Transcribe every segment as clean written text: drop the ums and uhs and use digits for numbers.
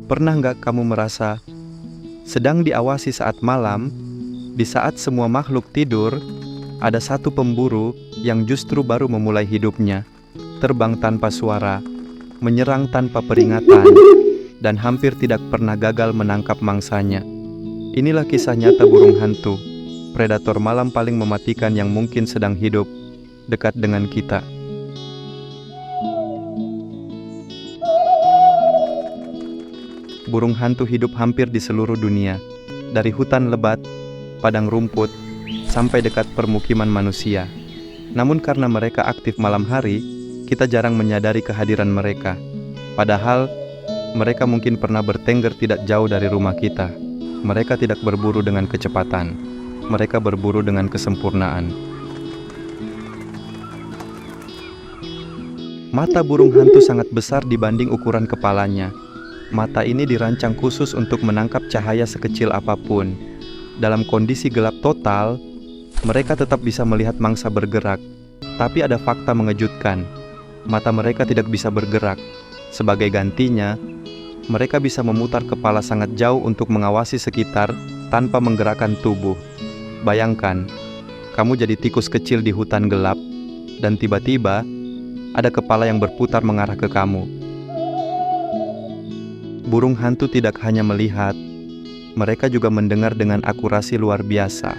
Pernah nggak kamu merasa sedang diawasi saat malam, di saat semua makhluk tidur, ada satu pemburu yang justru baru memulai hidupnya, terbang tanpa suara, menyerang tanpa peringatan, dan hampir tidak pernah gagal menangkap mangsanya. Inilah kisah nyata burung hantu, predator malam paling mematikan yang mungkin sedang hidup dekat dengan kita. Burung hantu hidup hampir di seluruh dunia, dari hutan lebat, padang rumput, sampai dekat permukiman manusia. Namun karena mereka aktif malam hari, kita jarang menyadari kehadiran mereka. Padahal, mereka mungkin pernah bertengger tidak jauh dari rumah kita. Mereka tidak berburu dengan kecepatan. Mereka berburu dengan kesempurnaan. Mata burung hantu sangat besar dibanding ukuran kepalanya. Mata ini dirancang khusus untuk menangkap cahaya sekecil apapun. Dalam kondisi gelap total, mereka tetap bisa melihat mangsa bergerak. Tapi ada fakta mengejutkan. Mata mereka tidak bisa bergerak. Sebagai gantinya, mereka bisa memutar kepala sangat jauh untuk mengawasi sekitar tanpa menggerakkan tubuh. Bayangkan, kamu jadi tikus kecil di hutan gelap, dan tiba-tiba ada kepala yang berputar mengarah ke kamu. Burung hantu tidak hanya melihat, mereka juga mendengar dengan akurasi luar biasa.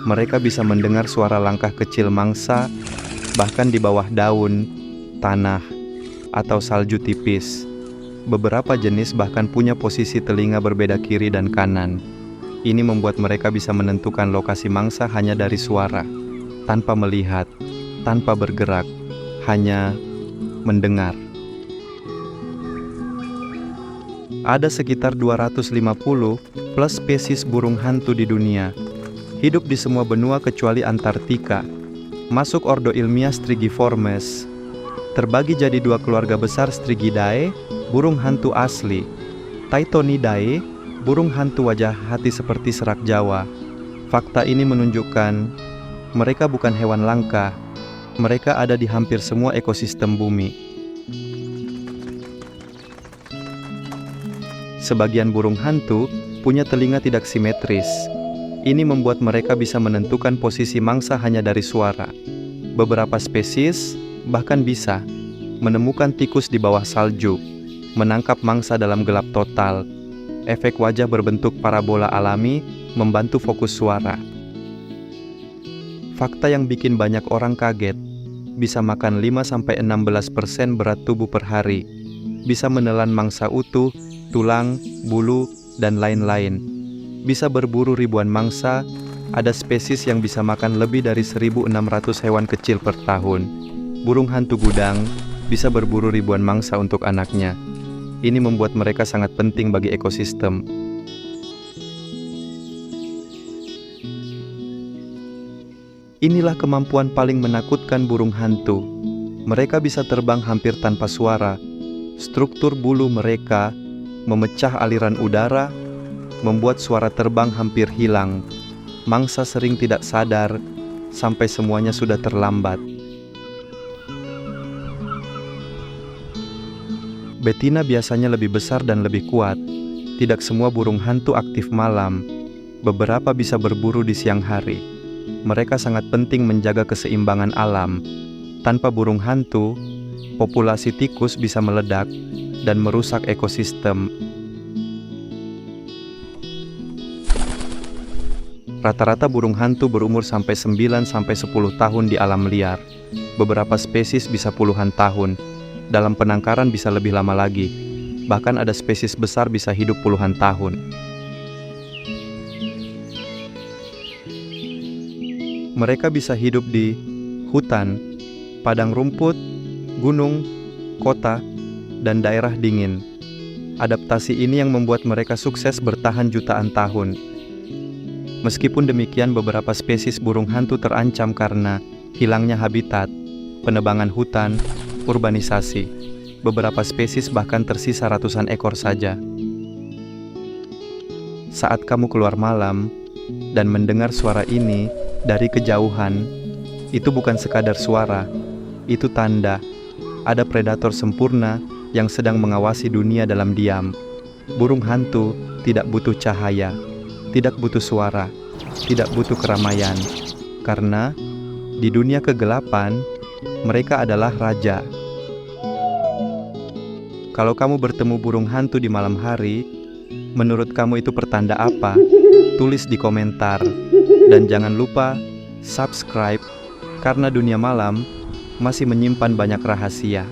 Mereka bisa mendengar suara langkah kecil mangsa, bahkan di bawah daun, tanah, atau salju tipis. Beberapa jenis bahkan punya posisi telinga berbeda kiri dan kanan. Ini membuat mereka bisa menentukan lokasi mangsa hanya dari suara, tanpa melihat, tanpa bergerak, hanya mendengar. Ada sekitar 250 plus spesies burung hantu di dunia. Hidup di semua benua kecuali Antartika. Masuk ordo ilmiah Strigiformes. Terbagi jadi dua keluarga besar Strigidae, burung hantu asli. Tytonidae, burung hantu wajah hati seperti serak Jawa. Fakta ini menunjukkan mereka bukan hewan langka. Mereka ada di hampir semua ekosistem bumi. Sebagian burung hantu punya telinga tidak simetris. Ini membuat mereka bisa menentukan posisi mangsa hanya dari suara. Beberapa spesies bahkan bisa menemukan tikus di bawah salju, menangkap mangsa dalam gelap total. Efek wajah berbentuk parabola alami membantu fokus suara. Fakta yang bikin banyak orang kaget, bisa makan 5-16% berat tubuh per hari, bisa menelan mangsa utuh, tulang, bulu, dan lain-lain. Bisa berburu ribuan mangsa, ada spesies yang bisa makan lebih dari 1.600 hewan kecil per tahun. Burung hantu gudang bisa berburu ribuan mangsa untuk anaknya. Ini membuat mereka sangat penting bagi ekosistem. Inilah kemampuan paling menakutkan burung hantu. Mereka bisa terbang hampir tanpa suara. Struktur bulu mereka memecah aliran udara, membuat suara terbang hampir hilang. Mangsa sering tidak sadar, sampai semuanya sudah terlambat. Betina biasanya lebih besar dan lebih kuat. Tidak semua burung hantu aktif malam. Beberapa bisa berburu di siang hari. Mereka sangat penting menjaga keseimbangan alam. Tanpa burung hantu, populasi tikus bisa meledak dan merusak ekosistem. Rata-rata burung hantu berumur sampai 9-10 tahun di alam liar. Beberapa spesies bisa puluhan tahun. Dalam penangkaran bisa lebih lama lagi. Bahkan ada spesies besar bisa hidup puluhan tahun. Mereka bisa hidup di hutan, padang rumput, gunung, kota, dan daerah dingin. Adaptasi ini yang membuat mereka sukses bertahan jutaan tahun. Meskipun demikian, beberapa spesies burung hantu terancam karena hilangnya habitat, penebangan hutan, urbanisasi. Beberapa spesies bahkan tersisa ratusan ekor saja. Saat kamu keluar malam dan mendengar suara ini dari kejauhan, itu bukan sekadar suara, itu tanda ada predator sempurna yang sedang mengawasi dunia dalam diam. Burung hantu tidak butuh cahaya, tidak butuh suara, tidak butuh keramaian. Karena di dunia kegelapan, mereka adalah raja. Kalau kamu bertemu burung hantu di malam hari, menurut kamu itu pertanda apa? Tulis di komentar. Dan jangan lupa subscribe, karena dunia malam masih menyimpan banyak rahasia.